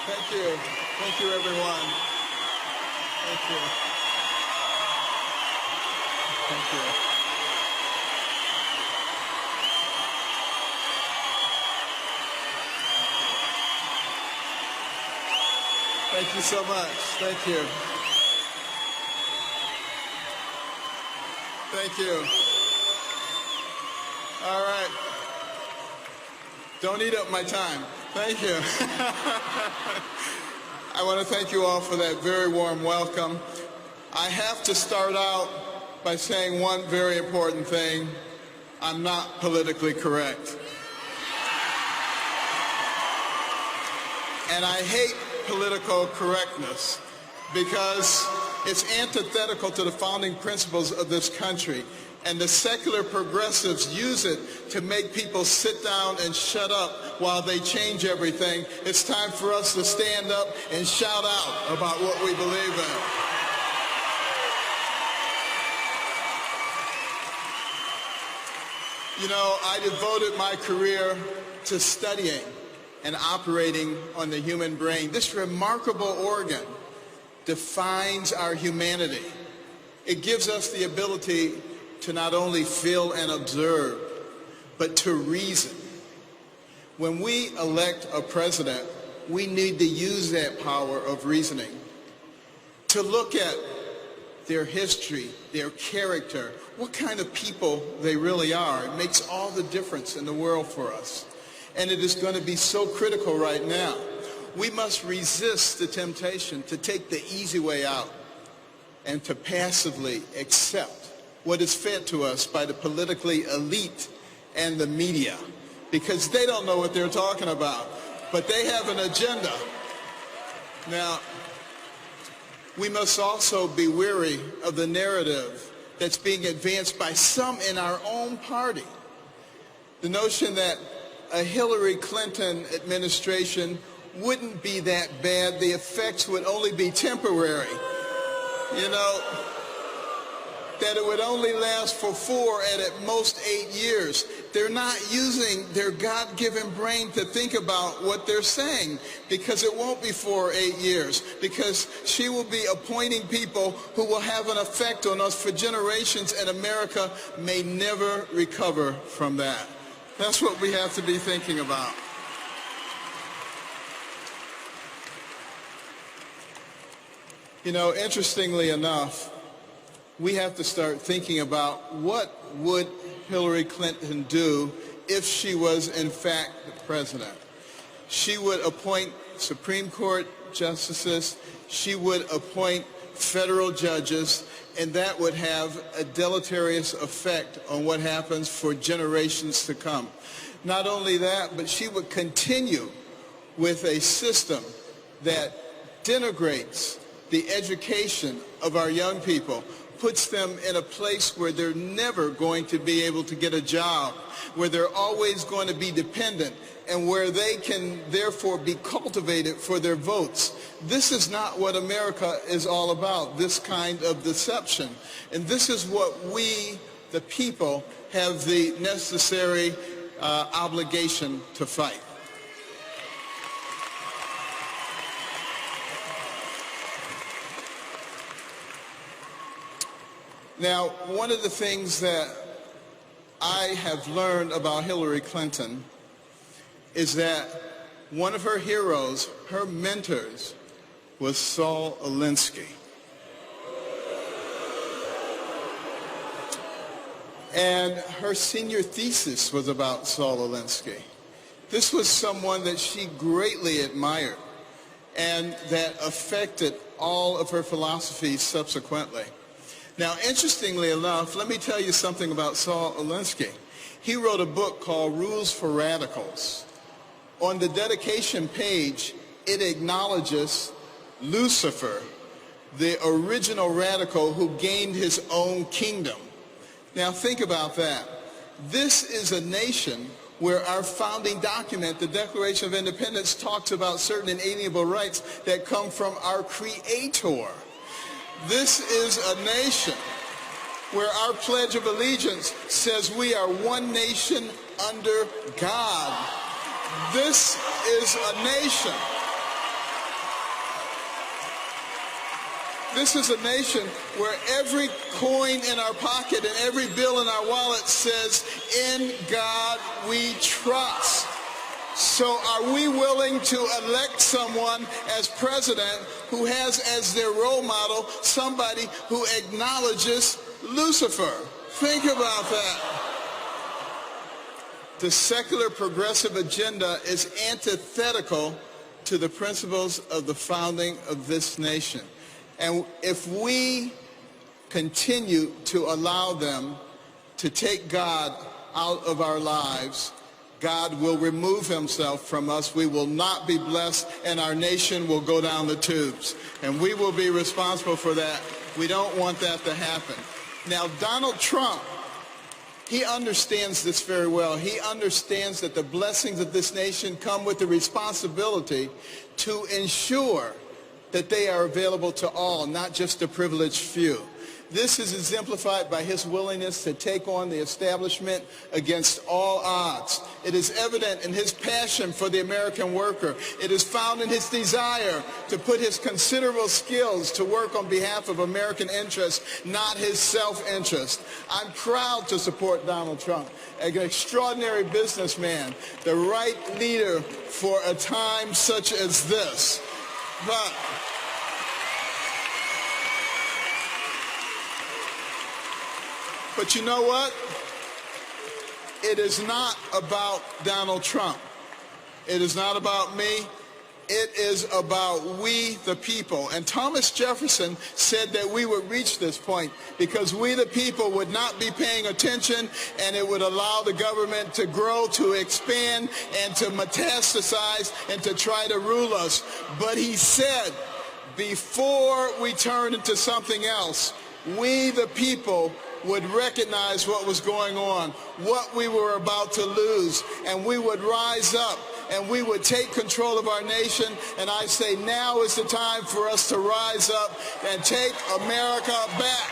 Thank you. Thank you, everyone. Thank you. Thank you. Thank you so much. Thank you. Thank you. All right. Don't eat up my time. Thank you. I want to thank you all for that very warm welcome. I have to start out by saying one very important thing. I'm not politically correct. And I hate political correctness because it's antithetical to the founding principles of this country. And the secular progressives use it to make people sit down and shut up while they change everything. It's time for us to stand up and shout out about what we believe in. You know, I devoted my career to studying and operating on the human brain. This remarkable organ defines our humanity. It gives us the ability to not only feel and observe, but to reason. When we elect a president, we need to use that power of reasoning to look at their history, their character, what kind of people they really are. It makes all the difference in the world for us. And it is going to be so critical right now. We must resist the temptation to take the easy way out and to passively accept what is fed to us by the politically elite and the media, because they don't know what they're talking about, but they have an agenda. Now, we must also be wary of the narrative that's being advanced by some in our own party. The notion that a Hillary Clinton administration wouldn't be that bad, the effects would only be temporary. You know, that it would only last for 4 and at most 8 years. They're not using their God-given brain to think about what they're saying, because it won't be 4 or 8 years, because she will be appointing people who will have an effect on us for generations, and America may never recover from that. That's what we have to be thinking about. You know, interestingly enough, we have to start thinking about what would Hillary Clinton do if she was in fact the president. She would appoint Supreme Court justices, she would appoint federal judges, and that would have a deleterious effect on what happens for generations to come. Not only that, but she would continue with a system that denigrates the education of our young people, puts them in a place where they're never going to be able to get a job, where they're always going to be dependent, and where they can therefore be cultivated for their votes. This is not what America is all about, this kind of deception. And this is what we, the people, have the necessary obligation to fight. Now, one of the things that I have learned about Hillary Clinton is that one of her heroes, her mentors, was Saul Alinsky. And her senior thesis was about Saul Alinsky. This was someone that she greatly admired and that affected all of her philosophies subsequently. Now, interestingly enough, let me tell you something about Saul Alinsky. He wrote a book called Rules for Radicals. On the dedication page, it acknowledges Lucifer, the original radical who gained his own kingdom. Now, think about that. This is a nation where our founding document, the Declaration of Independence, talks about certain inalienable rights that come from our Creator. This is a nation where our Pledge of Allegiance says we are one nation under God. This is a nation This is a nation where every coin in our pocket and every bill in our wallet says, "In God we trust." So are we willing to elect someone as president who has as their role model somebody who acknowledges Lucifer? Think about that. The secular progressive agenda is antithetical to the principles of the founding of this nation. And if we continue to allow them to take God out of our lives, God will remove himself from us. We will not be blessed, and our nation will go down the tubes. And we will be responsible for that. We don't want that to happen. Now, Donald Trump, he understands this very well. He understands that the blessings of this nation come with the responsibility to ensure that they are available to all, not just the privileged few. This is exemplified by his willingness to take on the establishment against all odds. It is evident in his passion for the American worker. It is found in his desire to put his considerable skills to work on behalf of American interests, not his self-interest. I'm proud to support Donald Trump, an extraordinary businessman, the right leader for a time such as this. But you know what? It is not about Donald Trump. It is not about me. It is about we, the people. And Thomas Jefferson said that we would reach this point because we, the people, would not be paying attention, and it would allow the government to grow, to expand, and to metastasize, and to try to rule us. But he said, before we turn into something else, we, the people, would recognize what was going on, what we were about to lose, and we would rise up and we would take control of our nation. And I say now is the time for us to rise up and take America back.